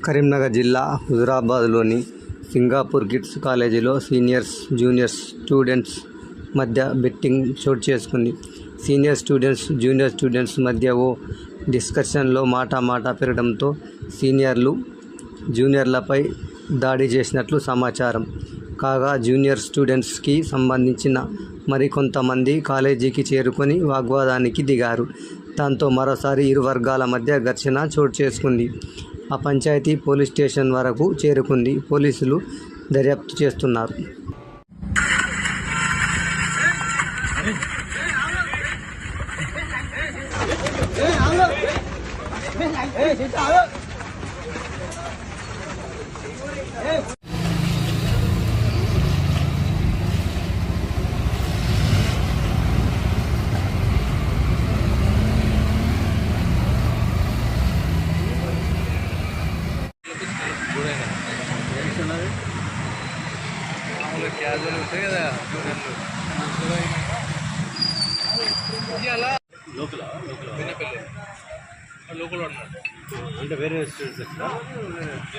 కరీంనగర్ జిల్లా హుజురాబాద్లోని సింగాపూర్ కిడ్స్ కాలేజీలో seniors junior students మధ్య బెట్టింగ్ చోటు చేసుకుంది. సీనియర్ స్టూడెంట్స్ జూనియర్ స్టూడెంట్స్ మధ్య ఓ డిస్కషన్లో మాట పెరగడంతో సీనియర్లు జూనియర్లపై దాడి చేసినట్లు సమాచారం. కాగా జూనియర్ స్టూడెంట్స్కి సంబంధించిన మరికొంతమంది కాలేజీకి చేరుకొని వాగ్వాదానికి దిగారు. దాంతో మరోసారి ఇరు వర్గాల మధ్య ఘర్షణ చోటు చేసుకుంది. ఆ పంచాయతీ పోలీస్ స్టేషన్ వరకు చేరుకుంది. పోలీసులు దర్యాప్తు చేస్తున్నారు. క్యాజువల్ ఉంటాయి కదా లోకల్ లోకల్ ఉన్నాడు అంటే వేరే స్టూడెంట్స్